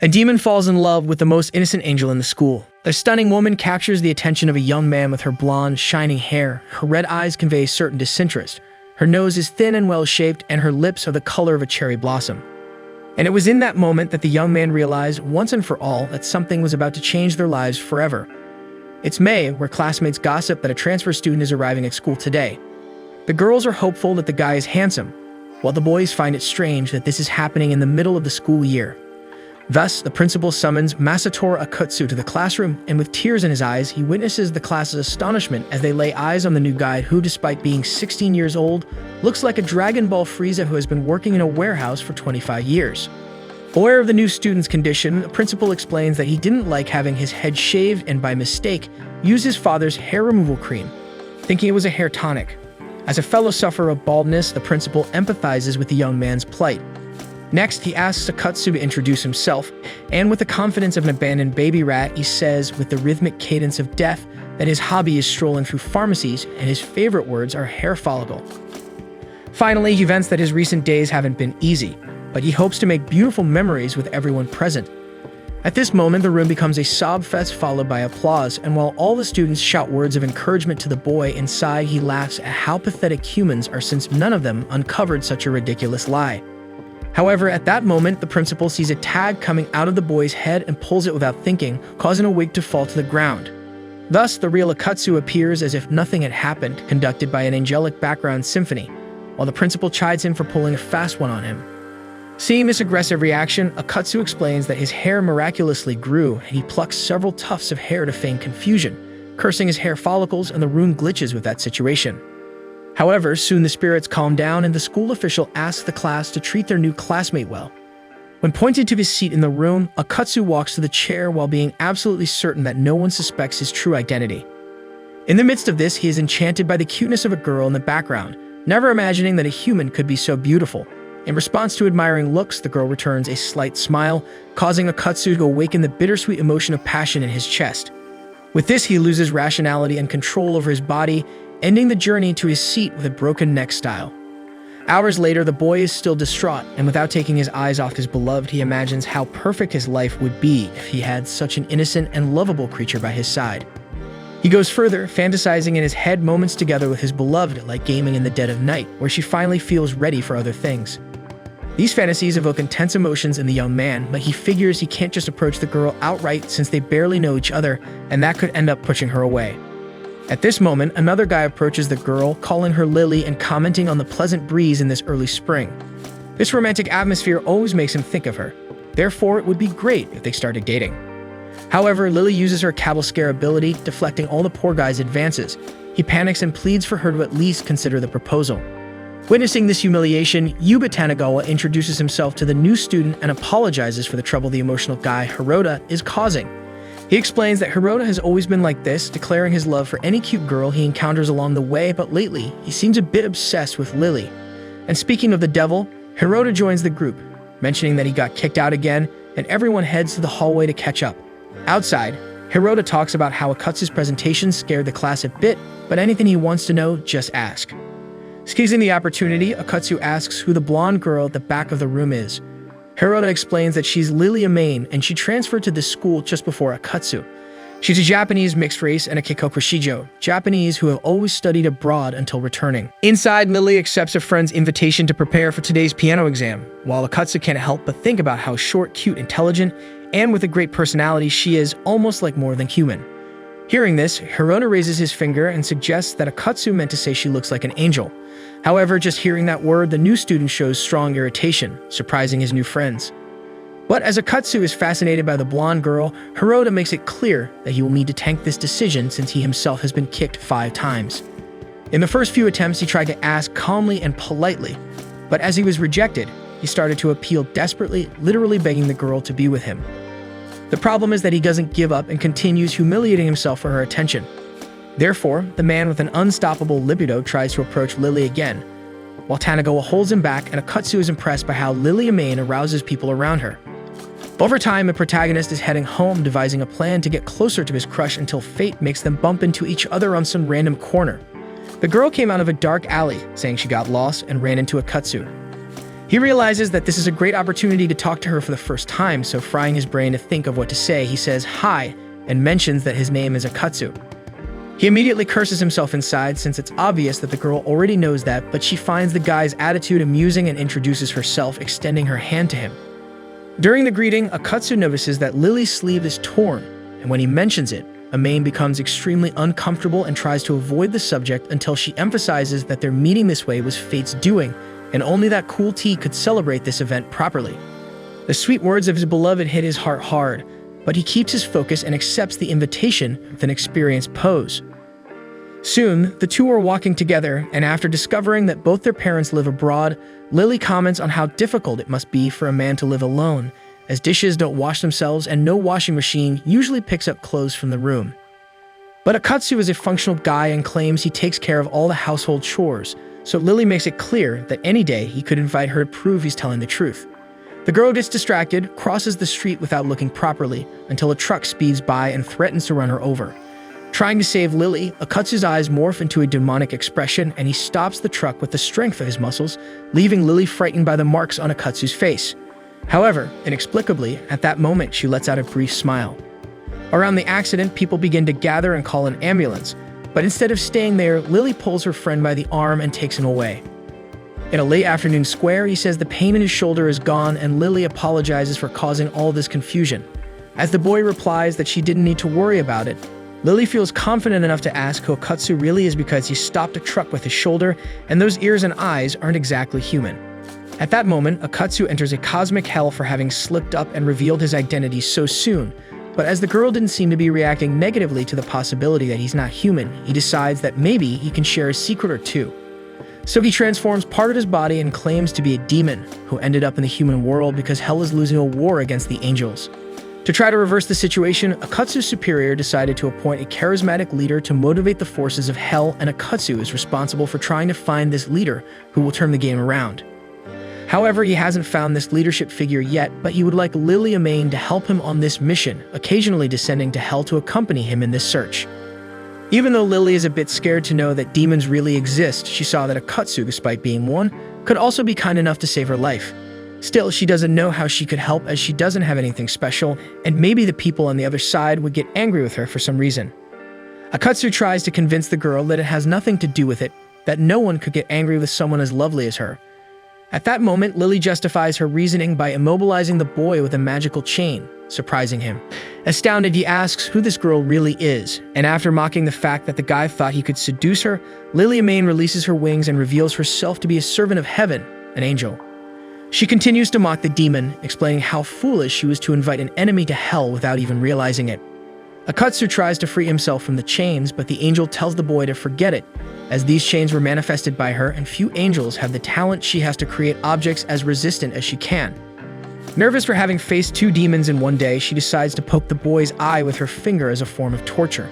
A demon falls in love with the most innocent angel in the school. A stunning woman captures the attention of a young man with her blonde, shining hair. Her red eyes convey certain disinterest. Her nose is thin and well-shaped, and her lips are the color of a cherry blossom. And it was in that moment that the young man realized, once and for all, that something was about to change their lives forever. It's May, where classmates gossip that a transfer student is arriving at school today. The girls are hopeful that the guy is handsome, while the boys find it strange that this is happening in the middle of the school year. Thus, the principal summons Masatora Akutsu to the classroom, and with tears in his eyes, he witnesses the class's astonishment as they lay eyes on the new guy who, despite being 16 years old, looks like a Dragon Ball Frieza who has been working in a warehouse for 25 years. Aware of the new student's condition, the principal explains that he didn't like having his head shaved and, by mistake, used his father's hair removal cream, thinking it was a hair tonic. As a fellow sufferer of baldness, the principal empathizes with the young man's plight. Next, he asks Akutsu to introduce himself, and with the confidence of an abandoned baby rat, he says, with the rhythmic cadence of death, that his hobby is strolling through pharmacies, and his favorite words are hair follicle. Finally, he vents that his recent days haven't been easy, but he hopes to make beautiful memories with everyone present. At this moment, the room becomes a sob fest followed by applause, and while all the students shout words of encouragement to the boy, inside he laughs at how pathetic humans are since none of them uncovered such a ridiculous lie. However, at that moment, the principal sees a tag coming out of the boy's head and pulls it without thinking, causing a wig to fall to the ground. Thus, the real Akutsu appears as if nothing had happened, conducted by an angelic background symphony, while the principal chides him for pulling a fast one on him. Seeing this aggressive reaction, Akutsu explains that his hair miraculously grew, and he plucks several tufts of hair to feign confusion, cursing his hair follicles, and the room glitches with that situation. However, soon the spirits calm down and the school official asks the class to treat their new classmate well. When pointed to his seat in the room, Akutsu walks to the chair while being absolutely certain that no one suspects his true identity. In the midst of this, he is enchanted by the cuteness of a girl in the background, never imagining that a human could be so beautiful. In response to admiring looks, the girl returns a slight smile, causing Akutsu to awaken the bittersweet emotion of passion in his chest. With this, he loses rationality and control over his body, ending the journey to his seat with a broken neck style. Hours later, the boy is still distraught, and without taking his eyes off his beloved, he imagines how perfect his life would be if he had such an innocent and lovable creature by his side. He goes further, fantasizing in his head moments together with his beloved, like gaming in the dead of night, where she finally feels ready for other things. These fantasies evoke intense emotions in the young man, but he figures he can't just approach the girl outright since they barely know each other, and that could end up pushing her away. At this moment, another guy approaches the girl, calling her Lily and commenting on the pleasant breeze in this early spring. This romantic atmosphere always makes him think of her. Therefore, it would be great if they started dating. However, Lily uses her cattle scare ability, deflecting all the poor guy's advances. He panics and pleads for her to at least consider the proposal. Witnessing this humiliation, Yuba Tanagawa introduces himself to the new student and apologizes for the trouble the emotional guy, Hirota, is causing. He explains that Hirota has always been like this, declaring his love for any cute girl he encounters along the way, but lately, he seems a bit obsessed with Lily. And speaking of the devil, Hirota joins the group, mentioning that he got kicked out again, and everyone heads to the hallway to catch up. Outside, Hirota talks about how Akutsu's presentation scared the class a bit, but anything he wants to know, just ask. Seizing the opportunity, Akutsu asks who the blonde girl at the back of the room is. Hirota explains that she's Lilia Main, and she transferred to this school just before Akutsu. She's a Japanese mixed race and a Kikoku Shijo, Japanese who have always studied abroad until returning. Inside, Lily accepts a friend's invitation to prepare for today's piano exam, while Akutsu can't help but think about how short, cute, intelligent, and with a great personality she is, almost like more than human. Hearing this, Hirota raises his finger and suggests that Akutsu meant to say she looks like an angel. However, just hearing that word, the new student shows strong irritation, surprising his new friends. But as Akutsu is fascinated by the blonde girl, Hirota makes it clear that he will need to tank this decision since he himself has been kicked 5 times. In the first few attempts, he tried to ask calmly and politely, but as he was rejected, he started to appeal desperately, literally begging the girl to be with him. The problem is that he doesn't give up and continues humiliating himself for her attention. Therefore, the man with an unstoppable libido tries to approach Lily again, while Tanagawa holds him back, and Akutsu is impressed by how Lilia Main arouses people around her. Over time, the protagonist is heading home, devising a plan to get closer to his crush until fate makes them bump into each other on some random corner. The girl came out of a dark alley, saying she got lost and ran into Akutsu. He realizes that this is a great opportunity to talk to her for the first time, so frying his brain to think of what to say, he says hi and mentions that his name is Akatsu. He immediately curses himself inside since it's obvious that the girl already knows that, but she finds the guy's attitude amusing and introduces herself, extending her hand to him. During the greeting, Akatsu notices that Lily's sleeve is torn, and when he mentions it, Amain becomes extremely uncomfortable and tries to avoid the subject until she emphasizes that their meeting this way was fate's doing, and only that cool tea could celebrate this event properly. The sweet words of his beloved hit his heart hard, but he keeps his focus and accepts the invitation with an experienced pose. Soon, the two are walking together, and after discovering that both their parents live abroad, Lily comments on how difficult it must be for a man to live alone, as dishes don't wash themselves and no washing machine usually picks up clothes from the room. But Akatsu is a functional guy and claims he takes care of all the household chores, so Lily makes it clear that any day he could invite her to prove he's telling the truth. The girl gets distracted, crosses the street without looking properly, until a truck speeds by and threatens to run her over. Trying to save Lily, Akatsu's eyes morph into a demonic expression and he stops the truck with the strength of his muscles, leaving Lily frightened by the marks on Akatsu's face. However, inexplicably, at that moment she lets out a brief smile. Around the accident, people begin to gather and call an ambulance, but instead of staying there, Lily pulls her friend by the arm and takes him away. In a late afternoon square, he says the pain in his shoulder is gone and Lily apologizes for causing all this confusion. As the boy replies that she didn't need to worry about it, Lily feels confident enough to ask who Akatsu really is because he stopped a truck with his shoulder and those ears and eyes aren't exactly human. At that moment, Akatsu enters a cosmic hell for having slipped up and revealed his identity so soon, but as the girl didn't seem to be reacting negatively to the possibility that he's not human, he decides that maybe he can share a secret or two. So he transforms part of his body and claims to be a demon who ended up in the human world because hell is losing a war against the angels. To try to reverse the situation, Akatsu's superior decided to appoint a charismatic leader to motivate the forces of hell, and Akatsu is responsible for trying to find this leader who will turn the game around. However, he hasn't found this leadership figure yet, but he would like Lily Amain to help him on this mission, occasionally descending to hell to accompany him in this search. Even though Lily is a bit scared to know that demons really exist, she saw that Akatsu, despite being one, could also be kind enough to save her life. Still, she doesn't know how she could help as she doesn't have anything special, and maybe the people on the other side would get angry with her for some reason. Akatsu tries to convince the girl that it has nothing to do with it, that no one could get angry with someone as lovely as her. At that moment, Lily justifies her reasoning by immobilizing the boy with a magical chain, surprising him. Astounded, he asks who this girl really is, and after mocking the fact that the guy thought he could seduce her, Lily Amain releases her wings and reveals herself to be a servant of heaven, an angel. She continues to mock the demon, explaining how foolish she was to invite an enemy to hell without even realizing it. Akatsu tries to free himself from the chains, but the angel tells the boy to forget it, as these chains were manifested by her and few angels have the talent. She has to create objects as resistant as she can. Nervous for having faced two demons in one day, she decides to poke the boy's eye with her finger as a form of torture.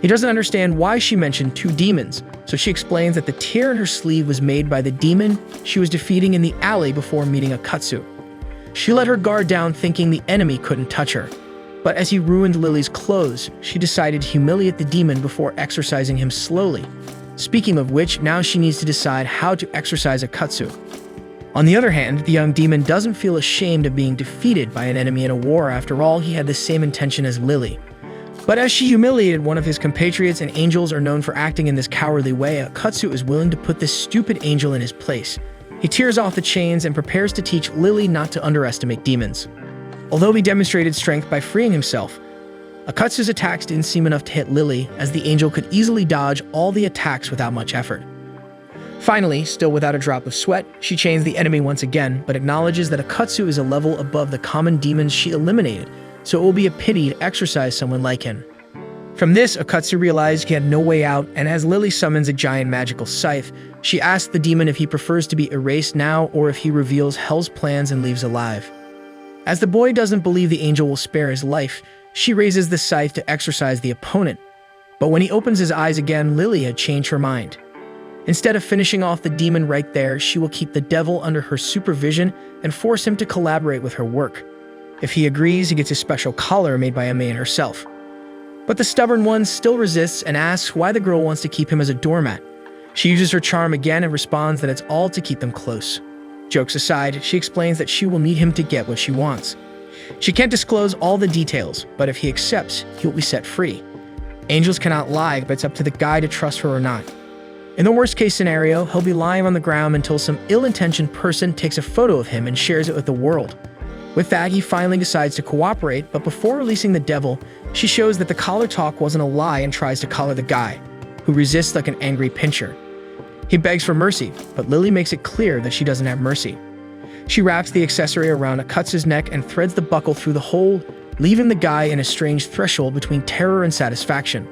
He doesn't understand why she mentioned two demons, so she explains that the tear in her sleeve was made by the demon she was defeating in the alley before meeting Akatsu. She let her guard down thinking the enemy couldn't touch her. But as he ruined Lily's clothes, she decided to humiliate the demon before exorcising him slowly. Speaking of which, now she needs to decide how to exorcise Akatsu. On the other hand, the young demon doesn't feel ashamed of being defeated by an enemy in a war. After all, he had the same intention as Lily. But as she humiliated one of his compatriots, and angels are known for acting in this cowardly way, Akatsu is willing to put this stupid angel in his place. He tears off the chains and prepares to teach Lily not to underestimate demons. Although he demonstrated strength by freeing himself, Akatsu's attacks didn't seem enough to hit Lily, as the angel could easily dodge all the attacks without much effort. Finally, still without a drop of sweat, she chains the enemy once again, but acknowledges that Akatsu is a level above the common demons she eliminated, so it will be a pity to exorcise someone like him. From this, Akatsu realized he had no way out, and as Lily summons a giant magical scythe, she asks the demon if he prefers to be erased now or if he reveals hell's plans and leaves alive. As the boy doesn't believe the angel will spare his life, she raises the scythe to exorcise the opponent. But when he opens his eyes again, Lily had changed her mind. Instead of finishing off the demon right there, she will keep the devil under her supervision and force him to collaborate with her work. If he agrees, he gets a special collar made by Amain herself. But the stubborn one still resists and asks why the girl wants to keep him as a doormat. She uses her charm again and responds that it's all to keep them close. Jokes aside, she explains that she will need him to get what she wants. She can't disclose all the details, but if he accepts, he'll be set free. Angels cannot lie, but it's up to the guy to trust her or not. In the worst-case scenario, he'll be lying on the ground until some ill-intentioned person takes a photo of him and shares it with the world. With that, he finally decides to cooperate, but before releasing the devil, she shows that the collar talk wasn't a lie and tries to collar the guy, who resists like an angry pincher. He begs for mercy, but Lily makes it clear that she doesn't have mercy. She wraps the accessory around Akatsu's neck and threads the buckle through the hole, leaving the guy in a strange threshold between terror and satisfaction.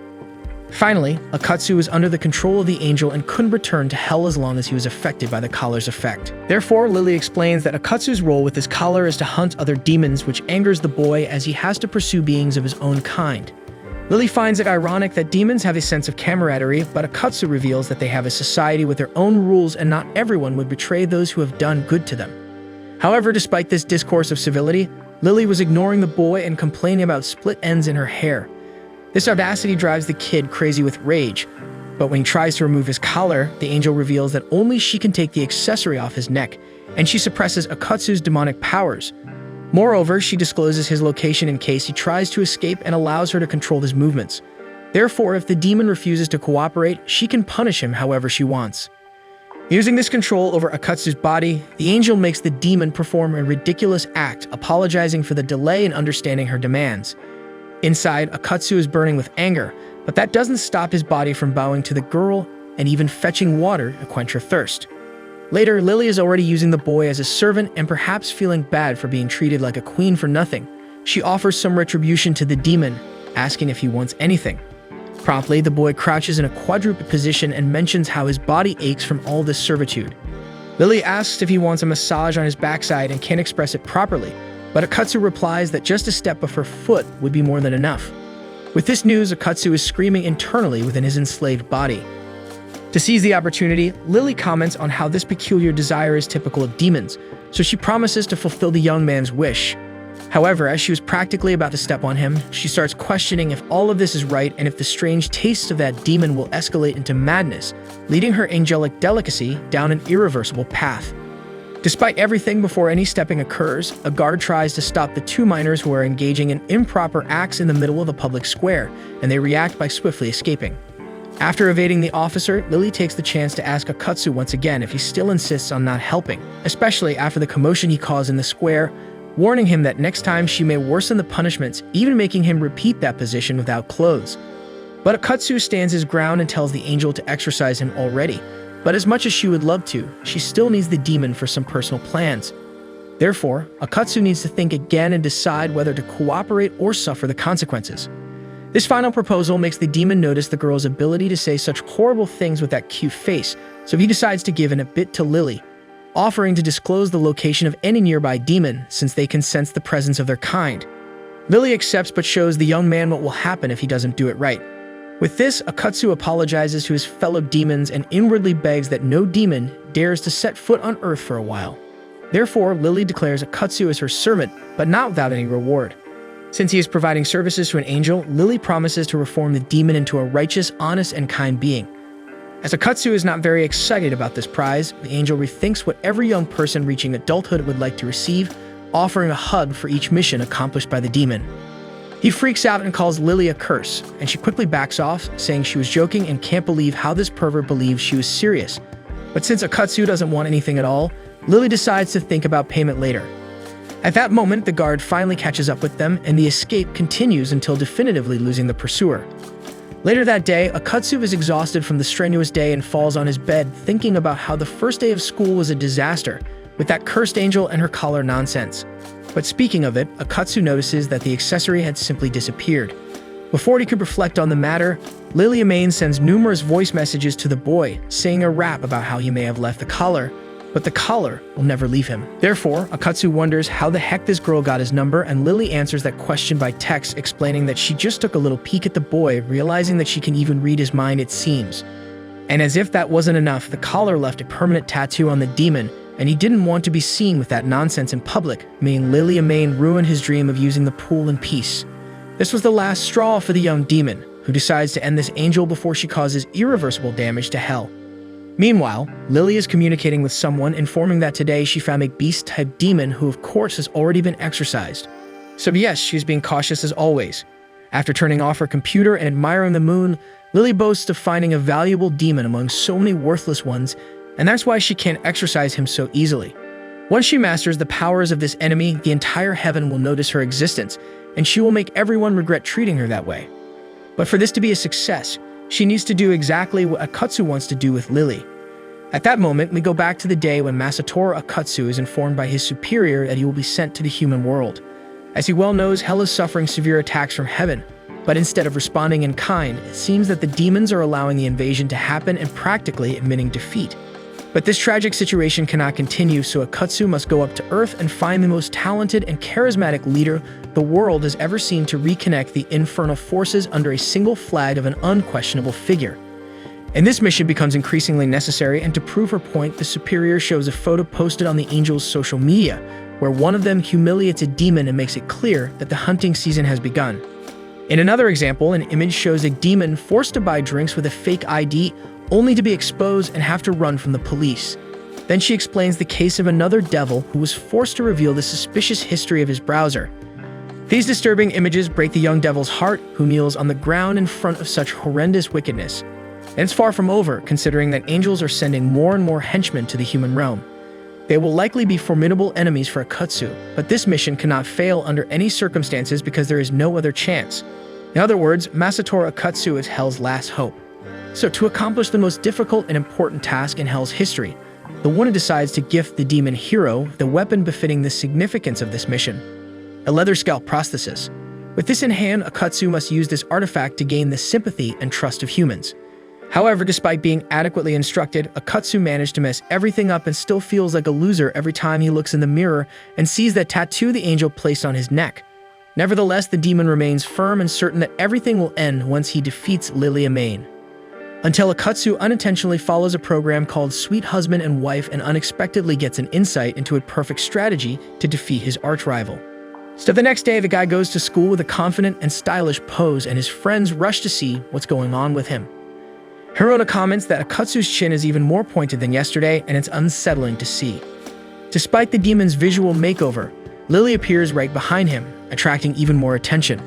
Finally, Akatsu was under the control of the angel and couldn't return to hell as long as he was affected by the collar's effect. Therefore, Lily explains that Akatsu's role with his collar is to hunt other demons, which angers the boy as he has to pursue beings of his own kind. Lily finds it ironic that demons have a sense of camaraderie, but Akatsu reveals that they have a society with their own rules and not everyone would betray those who have done good to them. However, despite this discourse of civility, Lily was ignoring the boy and complaining about split ends in her hair. This audacity drives the kid crazy with rage, but when he tries to remove his collar, the angel reveals that only she can take the accessory off his neck, and she suppresses Akatsu's demonic powers. Moreover, she discloses his location in case he tries to escape and allows her to control his movements. Therefore, if the demon refuses to cooperate, she can punish him however she wants. Using this control over Akatsu's body, the angel makes the demon perform a ridiculous act, apologizing for the delay in understanding her demands. Inside, Akatsu is burning with anger, but that doesn't stop his body from bowing to the girl and even fetching water to quench her thirst. Later, Lily is already using the boy as a servant and perhaps feeling bad for being treated like a queen for nothing. She offers some retribution to the demon, asking if he wants anything. Promptly, the boy crouches in a quadruped position and mentions how his body aches from all this servitude. Lily asks if he wants a massage on his backside and can't express it properly, but Akatsu replies that just a step of her foot would be more than enough. With this news, Akatsu is screaming internally within his enslaved body. To seize the opportunity, Lily comments on how this peculiar desire is typical of demons, so she promises to fulfill the young man's wish. However, as she was practically about to step on him, she starts questioning if all of this is right and if the strange tastes of that demon will escalate into madness, leading her angelic delicacy down an irreversible path. Despite everything, before any stepping occurs, a guard tries to stop the two minors who are engaging in improper acts in the middle of a public square, and they react by swiftly escaping. After evading the officer, Lily takes the chance to ask Akatsu once again if he still insists on not helping, especially after the commotion he caused in the square, warning him that next time she may worsen the punishments, even making him repeat that position without clothes. But Akatsu stands his ground and tells the angel to exorcise him already, but as much as she would love to, she still needs the demon for some personal plans. Therefore, Akatsu needs to think again and decide whether to cooperate or suffer the consequences. This final proposal makes the demon notice the girl's ability to say such horrible things with that cute face, so he decides to give in a bit to Lily, offering to disclose the location of any nearby demon since they can sense the presence of their kind. Lily accepts but shows the young man what will happen if he doesn't do it right. With this, Akatsu apologizes to his fellow demons and inwardly begs that no demon dares to set foot on Earth for a while. Therefore, Lily declares Akatsu as her servant, but not without any reward. Since he is providing services to an angel, Lily promises to reform the demon into a righteous, honest, and kind being. As Akatsu is not very excited about this prize, the angel rethinks what every young person reaching adulthood would like to receive, offering a hug for each mission accomplished by the demon. He freaks out and calls Lily a curse, and she quickly backs off, saying she was joking and can't believe how this pervert believes she was serious. But since Akatsu doesn't want anything at all, Lily decides to think about payment later. At that moment, the guard finally catches up with them, and the escape continues until definitively losing the pursuer. Later that day, Akatsu is exhausted from the strenuous day and falls on his bed, thinking about how the first day of school was a disaster, with that cursed angel and her collar nonsense. But speaking of it, Akatsu notices that the accessory had simply disappeared. Before he could reflect on the matter, Lily Amain sends numerous voice messages to the boy, saying a rap about how he may have left the collar, but the collar will never leave him. Therefore, Akatsu wonders how the heck this girl got his number, and Lily answers that question by text, explaining that she just took a little peek at the boy, realizing that she can even read his mind, it seems. And as if that wasn't enough, the collar left a permanent tattoo on the demon, and he didn't want to be seen with that nonsense in public, making Lily Amain ruin his dream of using the pool in peace. This was the last straw for the young demon, who decides to end this angel before she causes irreversible damage to hell. Meanwhile, Lily is communicating with someone, informing that today she found a beast-type demon who of course has already been exorcised. So yes, she's being cautious as always. After turning off her computer and admiring the moon, Lily boasts of finding a valuable demon among so many worthless ones, and that's why she can't exorcise him so easily. Once she masters the powers of this enemy, the entire heaven will notice her existence, and she will make everyone regret treating her that way. But for this to be a success, she needs to do exactly what Akatsu wants to do with Lily. At that moment, we go back to the day when Masatora Akatsu is informed by his superior that he will be sent to the human world. As he well knows, hell is suffering severe attacks from heaven, but instead of responding in kind, it seems that the demons are allowing the invasion to happen and practically admitting defeat. But this tragic situation cannot continue, so Akatsu must go up to Earth and find the most talented and charismatic leader the world has ever seen to reconnect the infernal forces under a single flag of an unquestionable figure. And this mission becomes increasingly necessary, and to prove her point, the superior shows a photo posted on the Angels' social media, where one of them humiliates a demon and makes it clear that the hunting season has begun. In another example, an image shows a demon forced to buy drinks with a fake ID, only to be exposed and have to run from the police. Then she explains the case of another devil who was forced to reveal the suspicious history of his browser. These disturbing images break the young devil's heart, who kneels on the ground in front of such horrendous wickedness. And it's far from over, considering that angels are sending more and more henchmen to the human realm. They will likely be formidable enemies for Akatsu, but this mission cannot fail under any circumstances because there is no other chance. In other words, Masatora Akatsu is Hell's last hope. So to accomplish the most difficult and important task in Hell's history, the one decides to gift the demon hero the weapon befitting the significance of this mission: a leather scalp prosthesis. With this in hand, Akatsu must use this artifact to gain the sympathy and trust of humans. However, despite being adequately instructed, Akatsu managed to mess everything up and still feels like a loser every time he looks in the mirror and sees that tattoo the angel placed on his neck. Nevertheless, the demon remains firm and certain that everything will end once he defeats Lily Amain. Until Akatsu unintentionally follows a program called Sweet Husband and Wife and unexpectedly gets an insight into a perfect strategy to defeat his arch-rival. So the next day, the guy goes to school with a confident and stylish pose, and his friends rush to see what's going on with him. Hirona comments that Akatsu's chin is even more pointed than yesterday, and it's unsettling to see. Despite the demon's visual makeover, Lily appears right behind him, attracting even more attention.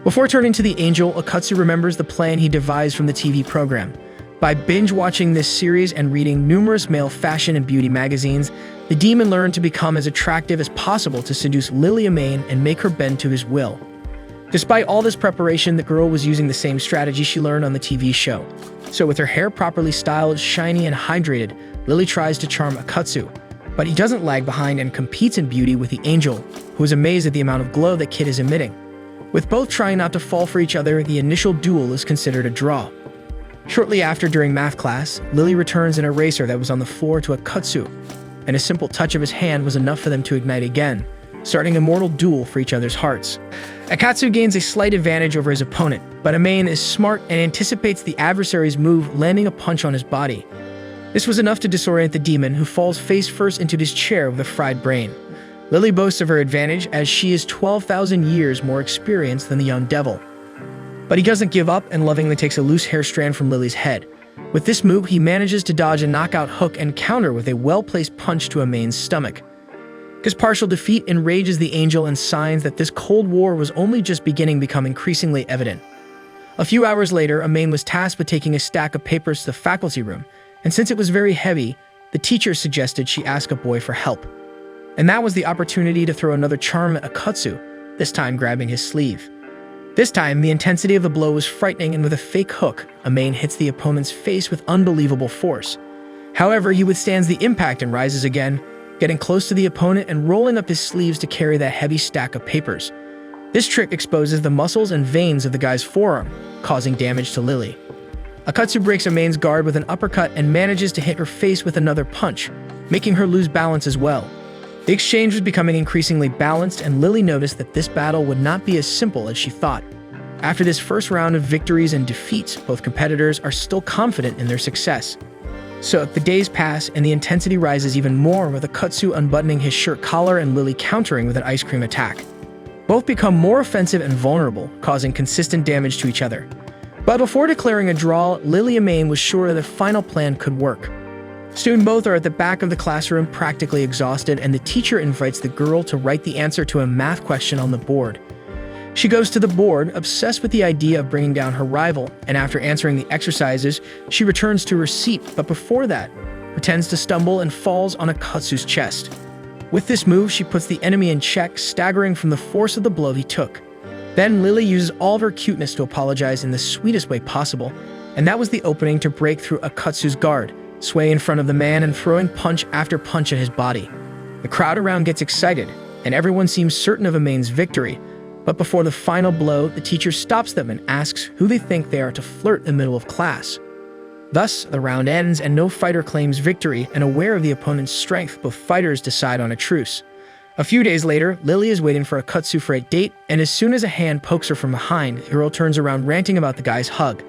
Before turning to the angel, Akatsu remembers the plan he devised from the TV program. By binge-watching this series and reading numerous male fashion and beauty magazines, the demon learned to become as attractive as possible to seduce Lily Amain and make her bend to his will. Despite all this preparation, the girl was using the same strategy she learned on the TV show. So with her hair properly styled, shiny, and hydrated, Lily tries to charm Akatsu. But he doesn't lag behind and competes in beauty with the angel, who is amazed at the amount of glow that Kid is emitting. With both trying not to fall for each other, the initial duel is considered a draw. Shortly after, during math class, Lily returns an eraser that was on the floor to Akatsu, and a simple touch of his hand was enough for them to ignite again, starting a mortal duel for each other's hearts. Akatsu gains a slight advantage over his opponent, but Amain is smart and anticipates the adversary's move, landing a punch on his body. This was enough to disorient the demon, who falls face first into his chair with a fried brain. Lily boasts of her advantage, as she is 12,000 years more experienced than the young devil. But he doesn't give up and lovingly takes a loose hair strand from Lily's head. With this move, he manages to dodge a knockout hook and counter with a well-placed punch to Amain's stomach. His partial defeat enrages the angel, and signs that this Cold War was only just beginning become increasingly evident. A few hours later, Amain was tasked with taking a stack of papers to the faculty room, and since it was very heavy, the teacher suggested she ask a boy for help. And that was the opportunity to throw another charm at Akatsu, this time grabbing his sleeve. This time, the intensity of the blow was frightening, and with a fake hook, Amain hits the opponent's face with unbelievable force. However, he withstands the impact and rises again, getting close to the opponent and rolling up his sleeves to carry that heavy stack of papers. This trick exposes the muscles and veins of the guy's forearm, causing damage to Lily. Akatsu breaks Amain's guard with an uppercut and manages to hit her face with another punch, making her lose balance as well. The exchange was becoming increasingly balanced, and Lily noticed that this battle would not be as simple as she thought. After this first round of victories and defeats, both competitors are still confident in their success. So the days pass, and the intensity rises even more, with Akatsu unbuttoning his shirt collar and Lily countering with an ice cream attack. Both become more offensive and vulnerable, causing consistent damage to each other. But before declaring a draw, Lily Amain was sure that the final plan could work. Soon both are at the back of the classroom, practically exhausted, and the teacher invites the girl to write the answer to a math question on the board. She goes to the board, obsessed with the idea of bringing down her rival, and after answering the exercises, she returns to her seat, but before that, pretends to stumble and falls on Akatsu's chest. With this move, she puts the enemy in check, staggering from the force of the blow he took. Then Lily uses all of her cuteness to apologize in the sweetest way possible, and that was the opening to break through Akatsu's guard, sway in front of the man and throwing punch after punch at his body. The crowd around gets excited, and everyone seems certain of Amane's victory, but before the final blow, the teacher stops them and asks who they think they are to flirt in the middle of class. Thus, the round ends and no fighter claims victory, and aware of the opponent's strength, both fighters decide on a truce. A few days later, Lily is waiting for Akatsu for a date, and as soon as a hand pokes her from behind, the girl turns around ranting about the guy's hug.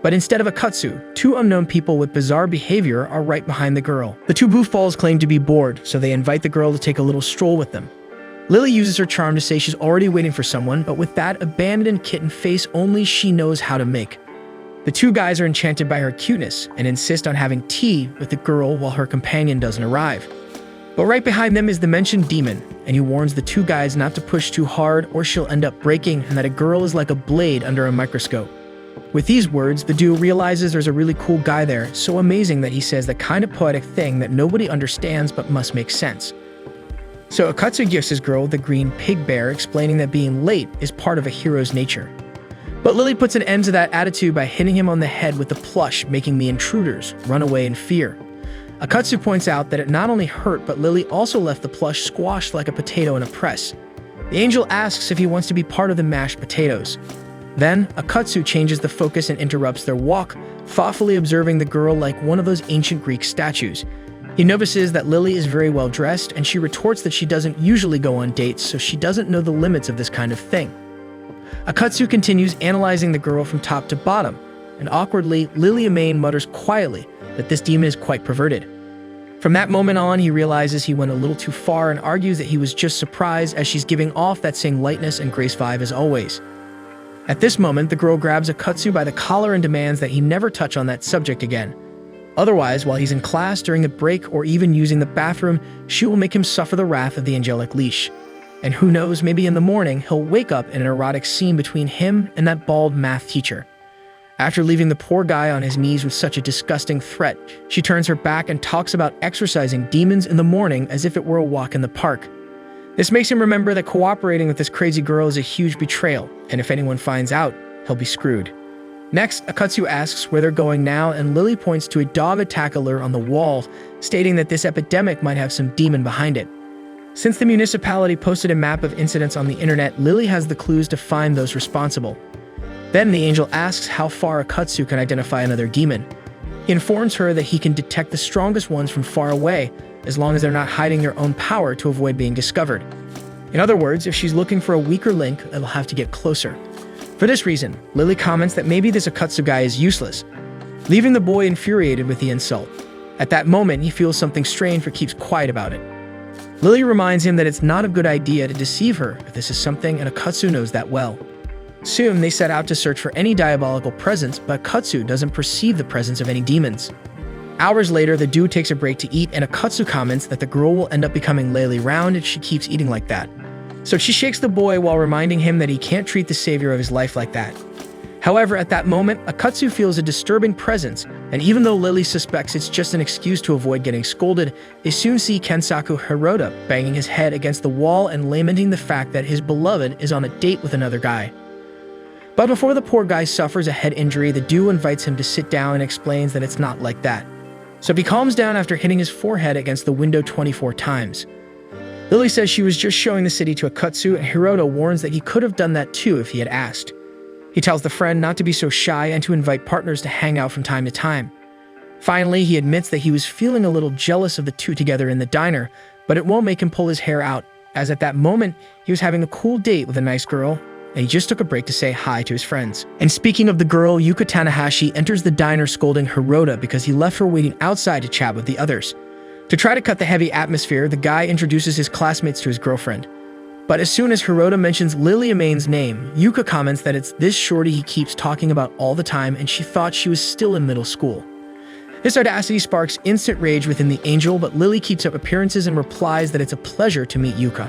But instead of Akatsu, two unknown people with bizarre behavior are right behind the girl. The two goofballs claim to be bored, so they invite the girl to take a little stroll with them. Lily uses her charm to say she's already waiting for someone, but with that abandoned kitten face only she knows how to make. The two guys are enchanted by her cuteness and insist on having tea with the girl while her companion doesn't arrive. But right behind them is the mentioned demon, and he warns the two guys not to push too hard or she'll end up breaking, and that a girl is like a blade under a microscope. With these words, the duo realizes there's a really cool guy there, so amazing that he says the kind of poetic thing that nobody understands but must make sense. So Akatsu gives his girl the green pig bear, explaining that being late is part of a hero's nature. But Lily puts an end to that attitude by hitting him on the head with the plush, making the intruders run away in fear. Akatsu points out that it not only hurt, but Lily also left the plush squashed like a potato in a press. The angel asks if he wants to be part of the mashed potatoes. Then, Akatsu changes the focus and interrupts their walk, thoughtfully observing the girl like one of those ancient Greek statues. He notices that Lily is very well dressed, and she retorts that she doesn't usually go on dates, so she doesn't know the limits of this kind of thing. Akatsu continues analyzing the girl from top to bottom, and awkwardly, Lily Amane mutters quietly that this demon is quite perverted. From that moment on, he realizes he went a little too far and argues that he was just surprised as she's giving off that same lightness and grace vibe as always. At this moment, the girl grabs Akatsu by the collar and demands that he never touch on that subject again. Otherwise, while he's in class, during the break, or even using the bathroom, she will make him suffer the wrath of the angelic leash. And who knows, maybe in the morning, he'll wake up in an erotic scene between him and that bald math teacher. After leaving the poor guy on his knees with such a disgusting threat, she turns her back and talks about exorcising demons in the morning as if it were a walk in the park. This makes him remember that cooperating with this crazy girl is a huge betrayal, and if anyone finds out, he'll be screwed. Next, Akatsu asks where they're going now, and Lily points to a dog attack alert on the wall, stating that this epidemic might have some demon behind it. Since the municipality posted a map of incidents on the internet, Lily has the clues to find those responsible. Then the angel asks how far Akatsu can identify another demon. He informs her that he can detect the strongest ones from far away, as long as they're not hiding their own power to avoid being discovered. In other words, if she's looking for a weaker link, it'll have to get closer. For this reason, Lily comments that maybe this Akatsu guy is useless, leaving the boy infuriated with the insult. At that moment, he feels something strange but keeps quiet about it. Lily reminds him that it's not a good idea to deceive her if this is something, and Akatsu knows that well. Soon, they set out to search for any diabolical presence, but Akatsu doesn't perceive the presence of any demons. Hours later, the duo takes a break to eat, and Akatsu comments that the girl will end up becoming Laylee round if she keeps eating like that. So she shakes the boy while reminding him that he can't treat the savior of his life like that. However, at that moment, Akatsu feels a disturbing presence, and even though Lily suspects it's just an excuse to avoid getting scolded, they soon see Kensaku Hirota banging his head against the wall and lamenting the fact that his beloved is on a date with another guy. But before the poor guy suffers a head injury, the duo invites him to sit down and explains that it's not like that. So he calms down after hitting his forehead against the window 24 times. Lily says she was just showing the city to Akatsu, and Hirota warns that he could have done that too if he had asked. He tells the friend not to be so shy and to invite partners to hang out from time to time. Finally, he admits that he was feeling a little jealous of the two together in the diner, but it won't make him pull his hair out, as at that moment, he was having a cool date with a nice girl, and he just took a break to say hi to his friends. And speaking of the girl, Yuka Tanahashi enters the diner scolding Hirota because he left her waiting outside to chat with the others. To try to cut the heavy atmosphere, the guy introduces his classmates to his girlfriend. But as soon as Hirota mentions Lily Amane's name, Yuka comments that it's this shorty he keeps talking about all the time, and she thought she was still in middle school. This audacity sparks instant rage within the angel, but Lily keeps up appearances and replies that it's a pleasure to meet Yuka.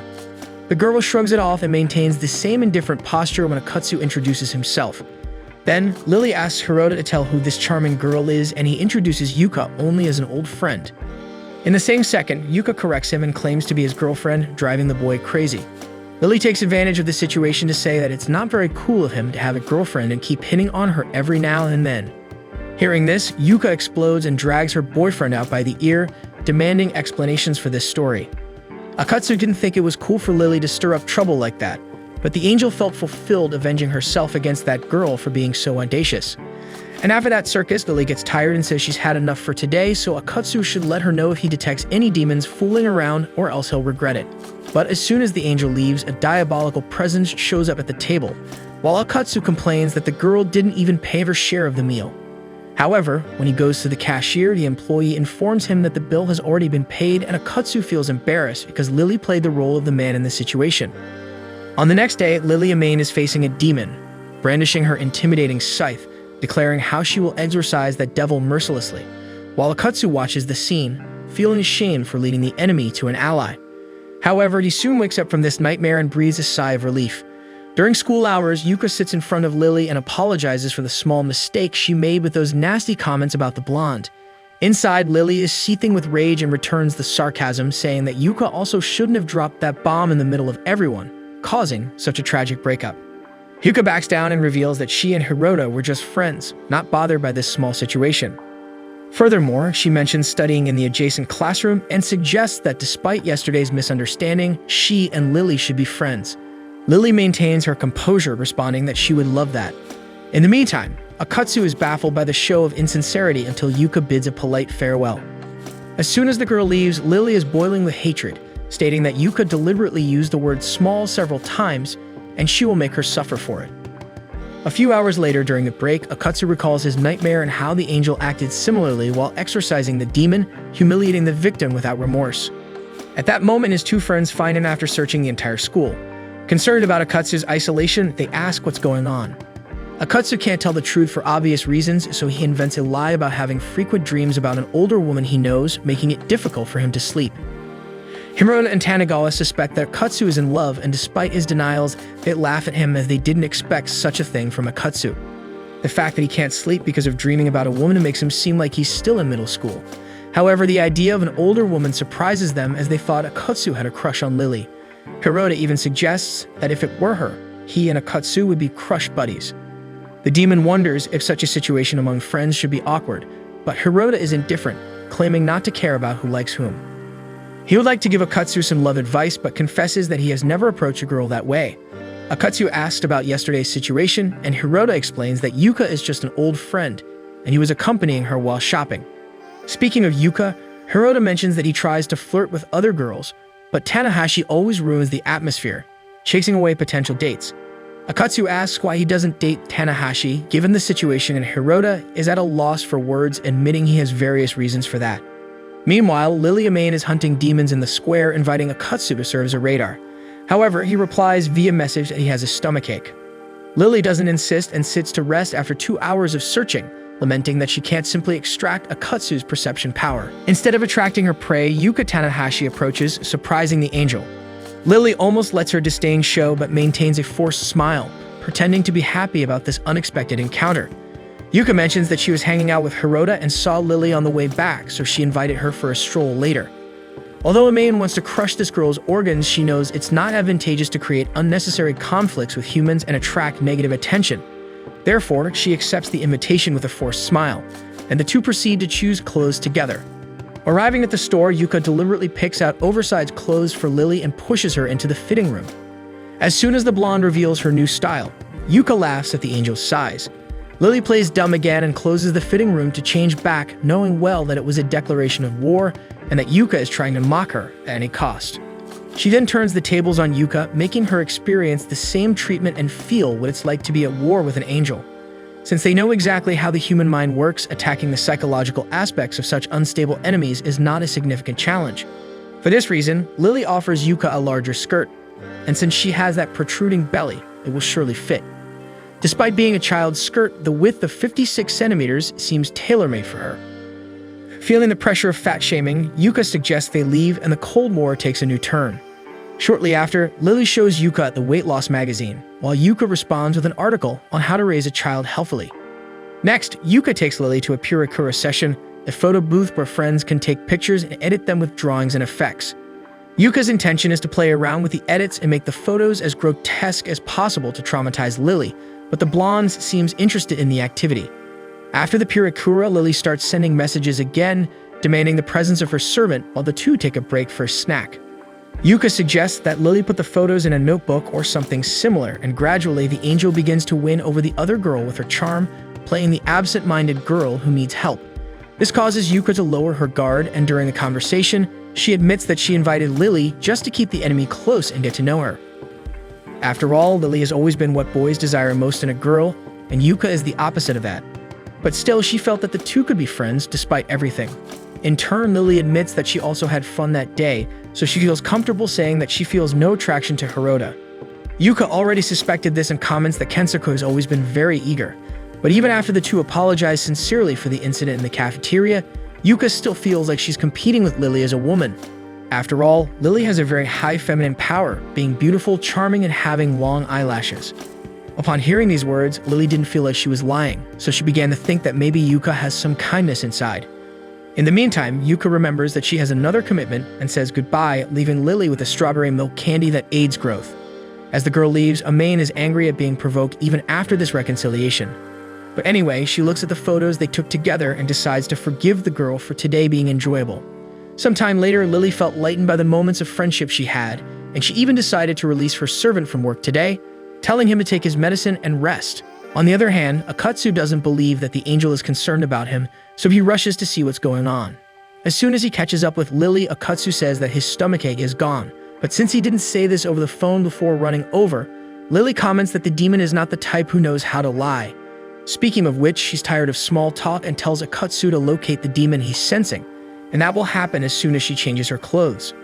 The girl shrugs it off and maintains the same indifferent posture when Akatsu introduces himself. Then, Lily asks Hirota to tell who this charming girl is, and he introduces Yuka only as an old friend. In the same second, Yuka corrects him and claims to be his girlfriend, driving the boy crazy. Lily takes advantage of the situation to say that it's not very cool of him to have a girlfriend and keep hitting on her every now and then. Hearing this, Yuka explodes and drags her boyfriend out by the ear, demanding explanations for this story. Akatsu didn't think it was cool for Lily to stir up trouble like that, but the angel felt fulfilled avenging herself against that girl for being so audacious. And after that circus, Lily gets tired and says she's had enough for today, so Akatsu should let her know if he detects any demons fooling around or else he'll regret it. But as soon as the angel leaves, a diabolical presence shows up at the table, while Akatsu complains that the girl didn't even pay her share of the meal. However, when he goes to the cashier, the employee informs him that the bill has already been paid, and Akatsu feels embarrassed because Lily played the role of the man in the situation. On the next day, Lily Amain is facing a demon, brandishing her intimidating scythe, declaring how she will exorcise that devil mercilessly, while Akatsu watches the scene, feeling ashamed for leading the enemy to an ally. However, he soon wakes up from this nightmare and breathes a sigh of relief. During school hours, Yuka sits in front of Lily and apologizes for the small mistake she made with those nasty comments about the blonde. Inside, Lily is seething with rage and returns the sarcasm, saying that Yuka also shouldn't have dropped that bomb in the middle of everyone, causing such a tragic breakup. Yuka backs down and reveals that she and Hirota were just friends, not bothered by this small situation. Furthermore, she mentions studying in the adjacent classroom and suggests that despite yesterday's misunderstanding, she and Lily should be friends. Lily maintains her composure, responding that she would love that. In the meantime, Akatsu is baffled by the show of insincerity until Yuka bids a polite farewell. As soon as the girl leaves, Lily is boiling with hatred, stating that Yuka deliberately used the word small several times, and she will make her suffer for it. A few hours later during the break, Akatsu recalls his nightmare and how the angel acted similarly while exorcising the demon, humiliating the victim without remorse. At that moment, his two friends find him after searching the entire school. Concerned about Akatsu's isolation, they ask what's going on. Akatsu can't tell the truth for obvious reasons, so he invents a lie about having frequent dreams about an older woman he knows, making it difficult for him to sleep. Hirota and Tanagawa suspect that Akatsu is in love, and despite his denials, they laugh at him as they didn't expect such a thing from Akatsu. The fact that he can't sleep because of dreaming about a woman makes him seem like he's still in middle school. However, the idea of an older woman surprises them as they thought Akatsu had a crush on Lily. Hirota even suggests that if it were her, he and Akatsu would be crush buddies. The demon wonders if such a situation among friends should be awkward, but Hirota is indifferent, claiming not to care about who likes whom. He would like to give Akatsu some love advice, but confesses that he has never approached a girl that way. Akatsu asks about yesterday's situation, and Hirota explains that Yuka is just an old friend, and he was accompanying her while shopping. Speaking of Yuka, Hirota mentions that he tries to flirt with other girls, but Tanahashi always ruins the atmosphere, chasing away potential dates. Akatsu asks why he doesn't date Tanahashi given the situation, and Hirota is at a loss for words, admitting he has various reasons for that. Meanwhile, Lily Amain is hunting demons in the square, inviting Akatsu to serve as a radar. However, he replies via message that he has a stomachache. Lily doesn't insist and sits to rest after 2 hours of searching, lamenting that she can't simply extract Akatsu's perception power. Instead of attracting her prey, Yuka Tanahashi approaches, surprising the angel. Lily almost lets her disdain show but maintains a forced smile, pretending to be happy about this unexpected encounter. Yuka mentions that she was hanging out with Hirota and saw Lily on the way back, so she invited her for a stroll later. Although Amain wants to crush this girl's organs, she knows it's not advantageous to create unnecessary conflicts with humans and attract negative attention. Therefore, she accepts the invitation with a forced smile, and the two proceed to choose clothes together. Arriving at the store, Yuka deliberately picks out oversized clothes for Lily and pushes her into the fitting room. As soon as the blonde reveals her new style, Yuka laughs at the angel's size. Lily plays dumb again and closes the fitting room to change back, knowing well that it was a declaration of war and that Yuka is trying to mock her at any cost. She then turns the tables on Yuka, making her experience the same treatment and feel what it's like to be at war with an angel. Since they know exactly how the human mind works, attacking the psychological aspects of such unstable enemies is not a significant challenge. For this reason, Lily offers Yuka a larger skirt, and since she has that protruding belly, it will surely fit. Despite being a child's skirt, the width of 56 centimeters seems tailor-made for her. Feeling the pressure of fat shaming, Yuka suggests they leave and the Cold War takes a new turn. Shortly after, Lily shows Yuka the weight loss magazine, while Yuka responds with an article on how to raise a child healthily. Next, Yuka takes Lily to a Purakura session, a photo booth where friends can take pictures and edit them with drawings and effects. Yuka's intention is to play around with the edits and make the photos as grotesque as possible to traumatize Lily, but the blonde seems interested in the activity. After the Purakura, Lily starts sending messages again, demanding the presence of her servant while the two take a break for a snack. Yuka suggests that Lily put the photos in a notebook or something similar, and gradually the angel begins to win over the other girl with her charm, playing the absent-minded girl who needs help. This causes Yuka to lower her guard, and during the conversation, she admits that she invited Lily just to keep the enemy close and get to know her. After all, Lily has always been what boys desire most in a girl, and Yuka is the opposite of that. But still, she felt that the two could be friends despite everything. In turn, Lily admits that she also had fun that day, so she feels comfortable saying that she feels no attraction to Hirota. Yuka already suspected this and comments that Kensuke has always been very eager. But even after the two apologize sincerely for the incident in the cafeteria, Yuka still feels like she's competing with Lily as a woman. After all, Lily has a very high feminine power, being beautiful, charming, and having long eyelashes. Upon hearing these words, Lily didn't feel like she was lying, so she began to think that maybe Yuka has some kindness inside. In the meantime, Yuka remembers that she has another commitment and says goodbye, leaving Lily with a strawberry milk candy that aids growth. As the girl leaves, Amain is angry at being provoked even after this reconciliation. But anyway, she looks at the photos they took together and decides to forgive the girl for today being enjoyable. Sometime later, Lily felt lightened by the moments of friendship she had, and she even decided to release her servant from work today, telling him to take his medicine and rest. On the other hand, Akatsu doesn't believe that the angel is concerned about him, so he rushes to see what's going on. As soon as he catches up with Lily, Akatsu says that his stomachache is gone, but since he didn't say this over the phone before running over, Lily comments that the demon is not the type who knows how to lie. Speaking of which, she's tired of small talk and tells Akatsu to locate the demon he's sensing, and that will happen as soon as she changes her clothes.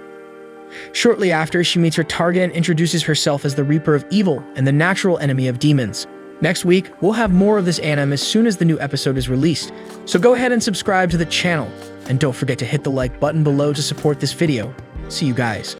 Shortly after, she meets her target and introduces herself as the Reaper of Evil and the natural enemy of demons. Next week, we'll have more of this anime as soon as the new episode is released, so go ahead and subscribe to the channel, and don't forget to hit the like button below to support this video. See you guys.